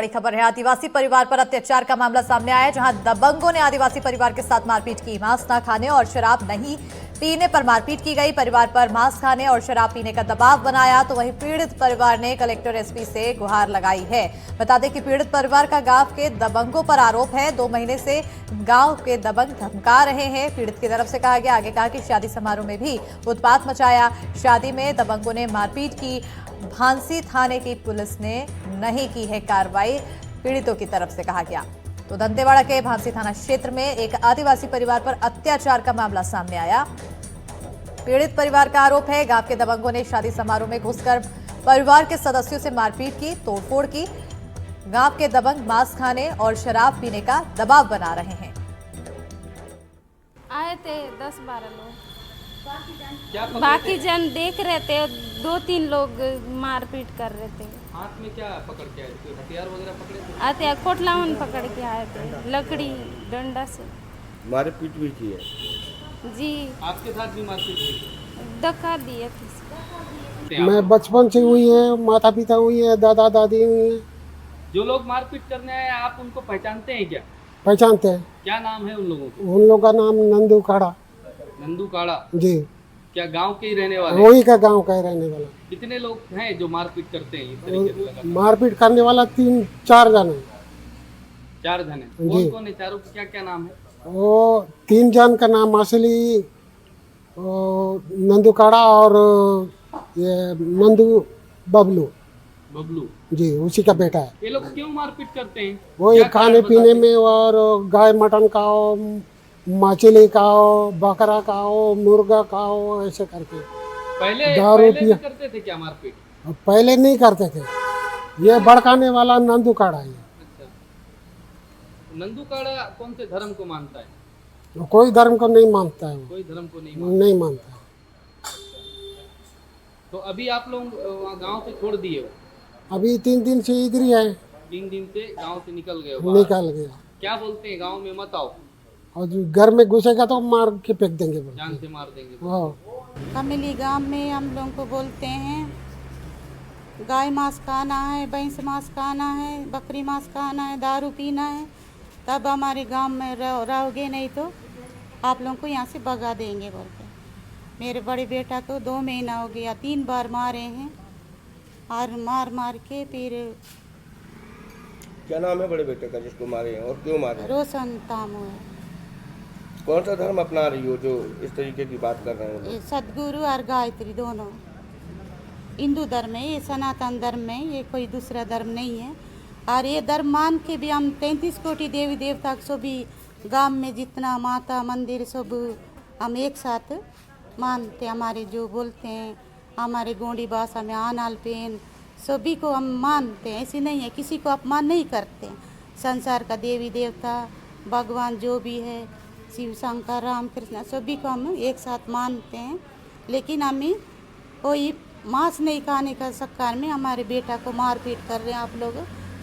बड़ी खबर है, आदिवासी परिवार पर अत्याचार का मामला सामने आया है, जहां दबंगों ने आदिवासी परिवार के साथ मारपीट की। मांस न खाने और शराब नहीं पीने पर मारपीट की गई। परिवार पर मांस खाने और शराब पीने का दबाव बनाया, तो वहीं पीड़ित परिवार ने कलेक्टर एसपी से गुहार लगाई है। बता दें कि पीड़ित परिवार का गांव के दबंगों पर आरोप है। 2 महीने से गांव के दबंग धमका रहे हैं। पीड़ित की तरफ से कहा गया, आगे कहा कि शादी समारोह में भी उत्पात मचाया। शादी में दबंगों ने मारपीट की। भांसी थाने की पुलिस ने नहीं की है कार्रवाई, पीड़ितों की तरफ से कहा गया। तो दंतेवाड़ा के भांसी थाना क्षेत्र में एक आदिवासी परिवार पर अत्याचार का मामला सामने आया। पीड़ित परिवार का आरोप है, गांव के दबंगों ने शादी समारोह में घुसकर परिवार के सदस्यों से मारपीट की, तोड़फोड़ की। गांव के दबंग मांस खाने और शराब पीने का दबाव बना रहे हैं। आए थे 10-12 लोग, बाकी जन देख रहे थे। 2-3 लोग मारपीट कर रहे थे। हाथ में क्या पकड़ के आए थे? हथियार वगैरह पकड़े थे? आते कोटलावन पकड़ के आए थे, लकड़ी डंडा से मारपीट भी की है जी। आपके साथ भी मारपीट हुई? धक्का दिए थे। मैं बचपन से हुई है, माता पिता हुई है, दादा दादी हुई है। जो लोग मारपीट करने आए, आप उनको पहचानते हैं क्या? पहचानते हैं। क्या नाम है उन लोगों का? उन लोगों का नाम नंदू काड़ा। नंदू काड़ा? जी, क्या गांव के ही रहने वाले? वही का गांव का ही रहने वाला। कितने लोग हैं जो मारपीट करते हैं इस तरीके से लगातार? मारपीट करने वाला 3-4 जन है। 4 जन है। जी। कौन कौन है चारों? क्या क्या नाम है? वो 3 जन का नाम असली नंदू काड़ा और ये नंदू बबलू बबलू जी, उसी का बेटा है। ये लोग क्यों मारपीट करते हैं? वो क्या ये खाने कारण पीने बताते में और गाय मटन खाओ, मछली खाओ, बकरा खाओ, मुर्गा खाओ, ऐसे करके। पहले दारू पहले भी पिया। करते थे क्या मारपीट? पहले नहीं करते थे। ये भड़काने वाला नंदू काड़ा है। अच्छा, नंदू काड़ा कौन से धर्म को मानता है? कोई धर्म को नहीं मानता है, वो कोई धर्म को नहीं मानता। नहीं मानता है। तो अभी आप लोग गांव से छोड़ दिए हो? अभी 3 दिन से इधर ही है। 3 दिन से गांव से निकल गए हो बाहर। निकल गया। क्या बोलते हैं गांव में? मत आओ, और जो घर में घुसेगा तो मार के फेंक देंगे बोलते जान हैं। से मार देंगे। हाँ। कमिली गांव में हम लोगों को बोलते हैं गाय मांस खाना है, भैंस मांस खाना है, बकरी मांस खाना है, दारू पीना है, तब हमारे गांव में रहोगे, नहीं तो आप लोगों को यहाँ से भगा देंगे बोल के। मेरे बड़े बेटा को 2 महीना हो गया, 3 बार मारे हैं और मार के फिर। क्या नाम है बड़े बेटे का जिसको मारे हैं और क्यों मारे हैं? रोशन तामू है। कौन सा धर्म अपना रही हो जो इस तरीके की बात कर रहे हैं लोग? ये सदगुरु और गायत्री दोनों हिंदू धर्म है, ये सनातन धर्म है, ये कोई दूसरा धर्म नहीं है। और ये धर्म मान के भी हम 33 कोटि देवी देवता को भी गांव में जितना माता मंदिर सब हम एक साथ मानते। हमारे जो बोलते हैं हमारे गोंडी भाषा में आनाल पेन सभी को हम मानते हैं। ऐसी नहीं है, किसी को अपमान नहीं करते। संसार का देवी देवता भगवान जो भी है, शिव शंकर राम कृष्ण सभी को हम एक साथ मानते हैं। लेकिन हमें कोई मांस नहीं खाने का चक्कर में हमारे बेटा को मारपीट कर रहे हैं आप लोग।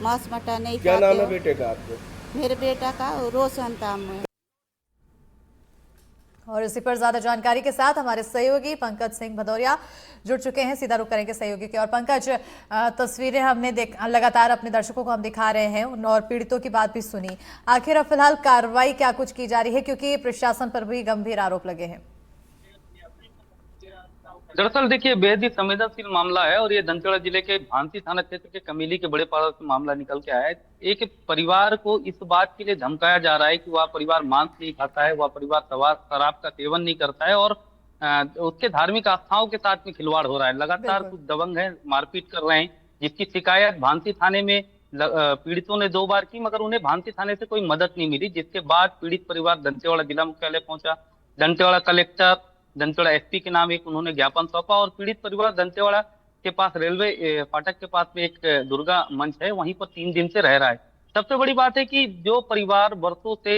मांस मटा नहीं क्या खाते नाम है हो। बेटे का आपके? मेरे बेटा का रोशन तामू है। और इसी पर ज्यादा जानकारी के साथ हमारे सहयोगी पंकज सिंह भदौरिया जुड़ चुके हैं। सीधा रुख करेंगे सहयोगी के। और पंकज, तस्वीरें हमने लगातार अपने दर्शकों को हम दिखा रहे हैं और पीड़ितों की बात भी सुनी। आखिर फिलहाल कार्रवाई क्या कुछ की जा रही है, क्योंकि प्रशासन पर भी गंभीर आरोप लगे हैं? दरअसल देखिए, बेहद ही संवेदनशील मामला है और ये दंतेवाड़ा जिले के भांसी थाना क्षेत्र के कमीली के बड़े पाड़ा से मामला निकल के आया है। एक परिवार को इस बात के लिए धमकाया जा रहा है कि वह परिवार मांस नहीं खाता है, वह परिवार शराब का सेवन नहीं करता है और उसके धार्मिक आस्थाओं के साथ में खिलवाड़ हो रहा है। लगातार कुछ दबंग हैं, मारपीट कर रहे हैं, जिसकी शिकायत भांसी थाने में पीड़ितों ने 2 बार की, मगर उन्हें भांसी थाने से कोई मदद नहीं मिली। जिसके बाद पीड़ित परिवार दंतेवाड़ा जिला मुख्यालय पहुंचा। दंतेवाड़ा कलेक्टर, दंतेवाड़ा एसपी के नाम एक उन्होंने ज्ञापन सौंपा और पीड़ित परिवार दंतेवाड़ा के पास रेलवे फाटक के पास में एक दुर्गा मंच है, वहीं पर 3 दिन से रह रहा है। सबसे बड़ी बात है कि जो परिवार वर्षों से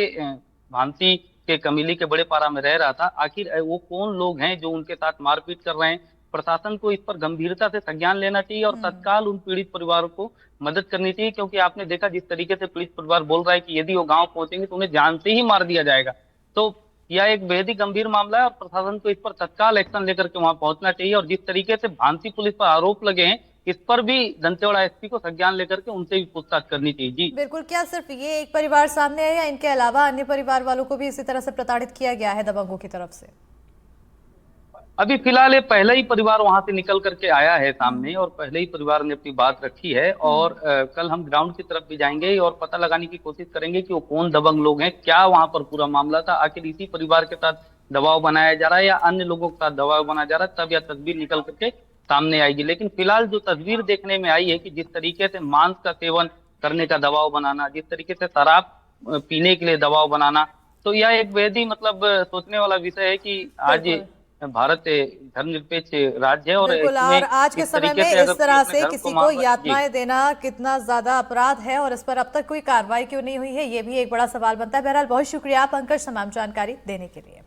भांसी के कमीली के बड़े पारा में रह रहा था, आखिर वो कौन लोग हैं जो उनके साथ मारपीट कर रहे हैं? प्रशासन को इस पर गंभीरता से संज्ञान लेना चाहिए और तत्काल उन पीड़ित परिवारों को मदद करनी चाहिए, क्योंकि आपने देखा जिस तरीके से पीड़ित परिवार बोल रहा है कि यदि वो गांव पहुंचेंगे तो उन्हें जान से ही मार दिया जाएगा। तो यह एक बेहद ही गंभीर मामला है और प्रशासन को इस पर तत्काल एक्शन लेकर के वहां पहुंचना चाहिए। और जिस तरीके से भांसी पुलिस पर आरोप लगे हैं इस पर भी दंतेवाड़ा एसपी को संज्ञान लेकर के उनसे भी पूछताछ करनी चाहिए। जी बिल्कुल, क्या सिर्फ ये एक परिवार सामने है या इनके अलावा अन्य परिवार वालों को भी इसी तरह से प्रताड़ित किया गया है दबंगों की तरफ से? अभी फिलहाल ये पहला ही परिवार वहां से निकल करके आया है सामने, और पहले ही परिवार ने अपनी बात रखी है। और कल हम ग्राउंड की तरफ भी जाएंगे और पता लगाने की कोशिश करेंगे कि वो कौन दबंग लोग हैं, क्या वहां पर पूरा मामला था, आखिर इसी परिवार के साथ दबाव बनाया जा रहा है या अन्य लोगों के साथ दबाव बनाया जा रहा है, तब यह तस्वीर निकल करके सामने आएगी। लेकिन फिलहाल जो तस्वीर देखने में आई है कि जिस तरीके से मांस का सेवन करने का दबाव बनाना, जिस तरीके से शराब पीने के लिए दबाव बनाना, तो यह एक बेहद ही मतलब सोचने वाला विषय है कि आज भारत धर्मनिरपेक्ष राज्य है और बिल्कुल, और आज के समय में इस तरह से किसी को यातनाएं देना कितना ज्यादा अपराध है और इस पर अब तक कोई कार्रवाई क्यों नहीं हुई है, ये भी एक बड़ा सवाल बनता है। बहरहाल बहुत शुक्रिया पंकज तमाम जानकारी देने के लिए।